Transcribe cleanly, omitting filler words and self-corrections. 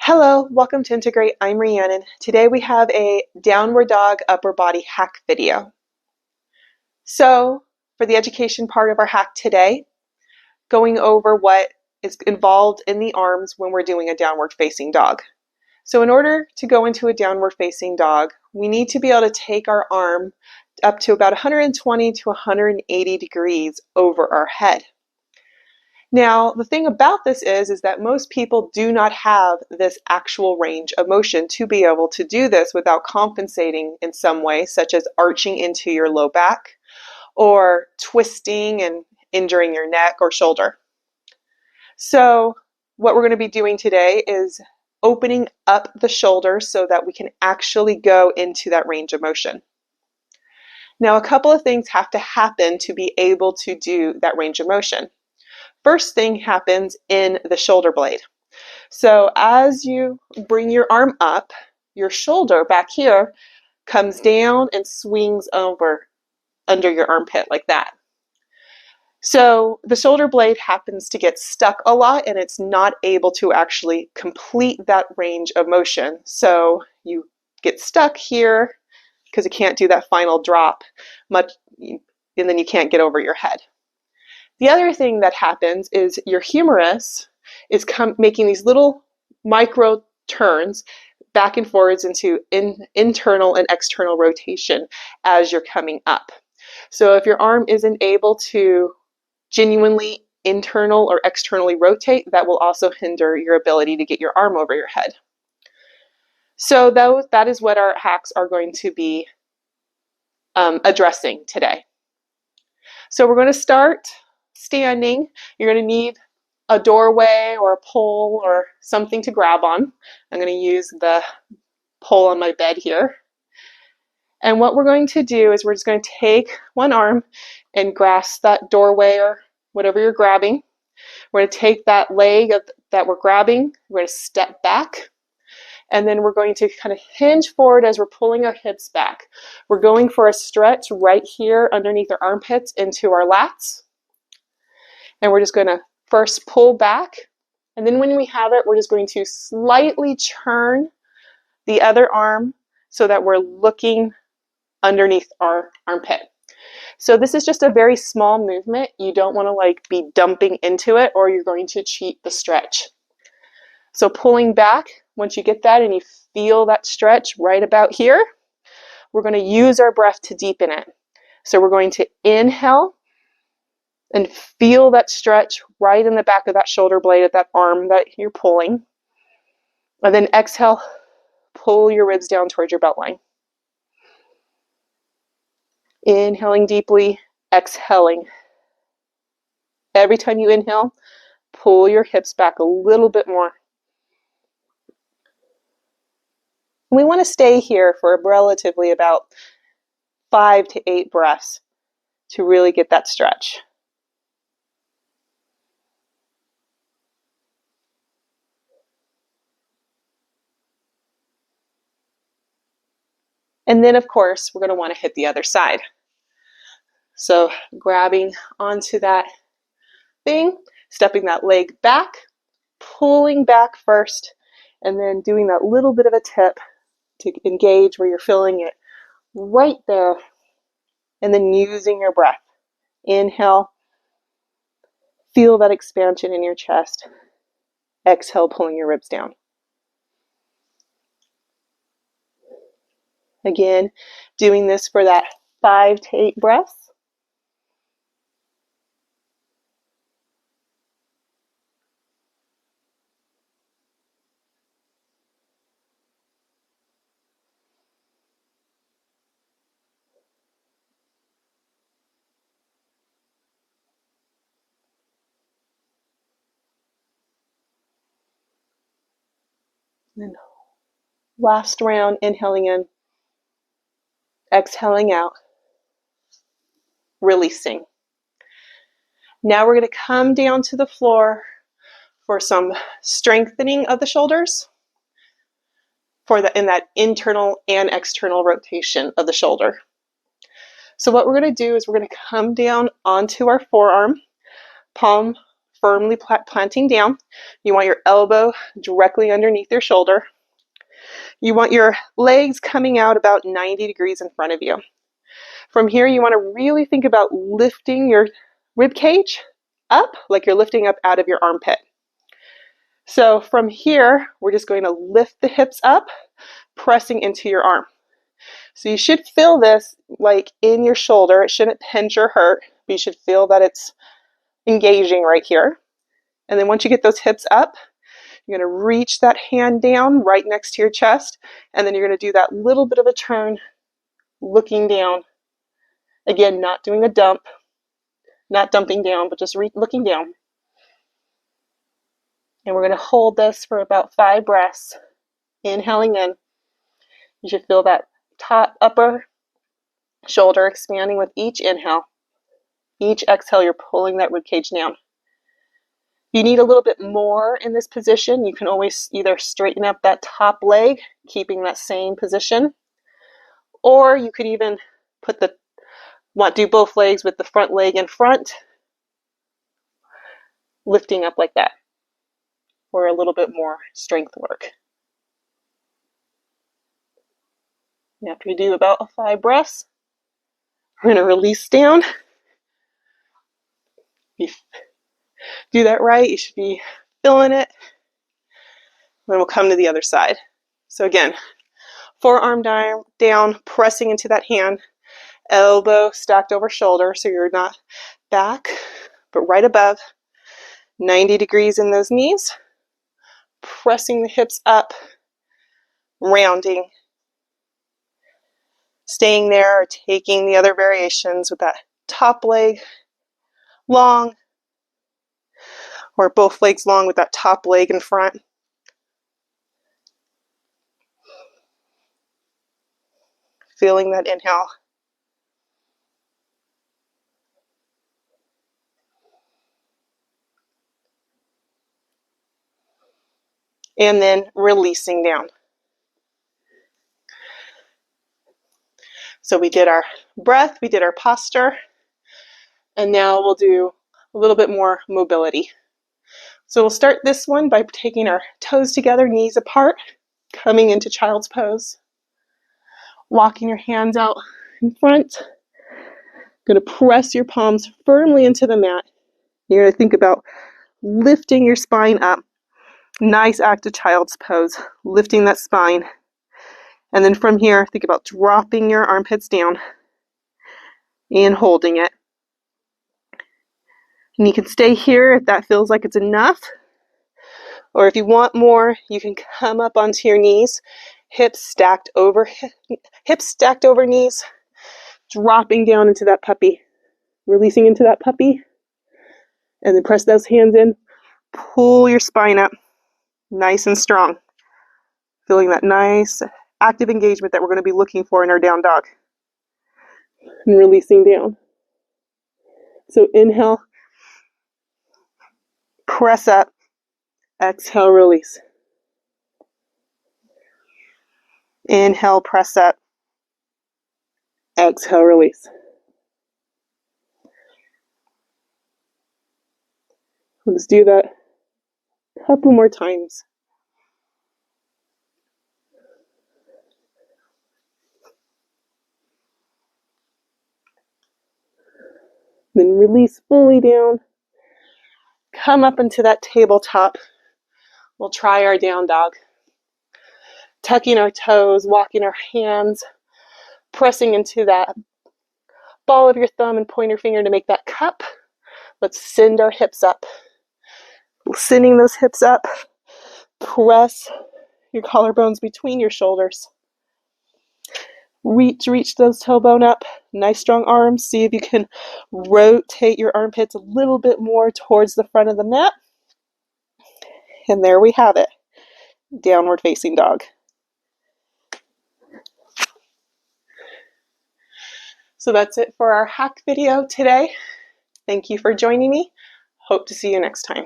Hello, welcome to Integrate. I'm Rhiannon. Today we have a downward dog upper body hack video. So for the education part of our hack today, going over what is involved in the arms when we're doing a downward facing dog. So in order to go into a downward facing dog, we need to be able to take our arm up to about 120 to 180 degrees over our head. Now, the thing about this is that most people do not have this actual range of motion to be able to do this without compensating in some way, such as arching into your low back or twisting and injuring your neck or shoulder. So what we're going to be doing today is opening up the shoulders so that we can actually go into that range of motion. Now, a couple of things have to happen to be able to do that range of motion. First thing happens in the shoulder blade. So as you bring your arm up, your shoulder back here comes down and swings over under your armpit like that. So the shoulder blade happens to get stuck a lot and it's not able to actually complete that range of motion. So you get stuck here because it can't do that final drop much, and then you can't get over your head. The other thing that happens is your humerus is making these little micro turns back and forwards into internal and external rotation as you're coming up. So if your arm isn't able to genuinely internal or externally rotate, that will also hinder your ability to get your arm over your head. So that is what our hacks are going to be addressing today. So we're going to start standing. You're going to need a doorway or a pole or something to grab on. I'm going to use the pole on my bed here. And what we're going to do is we're just going to take one arm and grasp that doorway or whatever you're grabbing. We're going to take that leg that we're grabbing. We're going to step back. And then we're going to kind of hinge forward as we're pulling our hips back. We're going for a stretch right here underneath our armpits into our lats. And we're just going to first pull back. And then when we have it, we're just going to slightly turn the other arm so that we're looking underneath our armpit. So this is just a very small movement. You don't want to be dumping into it or you're going to cheat the stretch. So pulling back, once you get that and you feel that stretch right about here, we're going to use our breath to deepen it. So we're going to inhale and feel that stretch right in the back of that shoulder blade of that arm that you're pulling. And then exhale, pull your ribs down towards your belt line. Inhaling deeply, exhaling. Every time you inhale, pull your hips back a little bit more. We want to stay here for relatively about 5 to 8 breaths to really get that stretch. And then, of course, we're going to want to hit the other side. So grabbing onto that thing, stepping that leg back, pulling back first, and then doing that little bit of a tip to engage where you're feeling it right there. And then using your breath. Inhale, feel that expansion in your chest. Exhale, pulling your ribs down. Again, doing this for that 5 to 8 breaths. And then last round, inhaling in, exhaling out, releasing. Now we're going to come down to the floor for some strengthening of the shoulders in that internal and external rotation of the shoulder. So what we're going to do is we're going to come down onto our forearm, palm firmly planting down. You want your elbow directly underneath your shoulder. You want your legs coming out about 90 degrees in front of you. From here, you want to really think about lifting your rib cage up like you're lifting up out of your armpit. So from here, we're just going to lift the hips up, pressing into your arm. So you should feel this like in your shoulder. It shouldn't pinch or hurt, but you should feel that it's engaging right here. And then once you get those hips up, you're going to reach that hand down right next to your chest, and then you're going to do that little bit of a turn, looking down. Again, not doing a dump, not dumping down, but just looking down. And we're going to hold this for about 5 breaths. Inhaling in. You should feel that top upper shoulder expanding with each inhale. Each exhale, you're pulling that ribcage down. If you need a little bit more in this position, you can always either straighten up that top leg, keeping that same position, or you could even do both legs with the front leg in front, lifting up like that for a little bit more strength work. And after you do about 5 breaths, we're going to release down. If you do that right, you should be feeling it. Then we'll come to the other side. So again, forearm down, pressing into that hand, elbow stacked over shoulder, so you're not back, but right above, 90 degrees in those knees, pressing the hips up, rounding, staying there, or taking the other variations with that top leg long, or both legs long with that top leg in front. Feeling that inhale. And then releasing down. So we did our breath, we did our posture, and now we'll do a little bit more mobility. So we'll start this one by taking our toes together, knees apart, coming into child's pose. Walking your hands out in front. Going to press your palms firmly into the mat. You're going to think about lifting your spine up. Nice active child's pose, lifting that spine. And then from here, think about dropping your armpits down and holding it. And you can stay here if that feels like it's enough. Or if you want more, you can come up onto your knees, hips stacked over knees, dropping down into that puppy, releasing into that puppy, and then press those hands in, pull your spine up, nice and strong. Feeling that nice active engagement that we're going to be looking for in our down dog. And releasing down. So inhale, press up, exhale, release. Inhale, press up, exhale, release. Let's do that a couple more times. Then release fully down. Come up into that tabletop. We'll try our down dog. Tucking our toes, walking our hands, pressing into that ball of your thumb and pointer finger to make that cup. Let's send our hips up. Sending those hips up. Press your collarbones between your shoulders. Reach those tailbone up. Nice strong arms. See if you can rotate your armpits a little bit more towards the front of the mat. And there we have it. Downward facing dog. So that's it for our hack video today. Thank you for joining me. Hope to see you next time.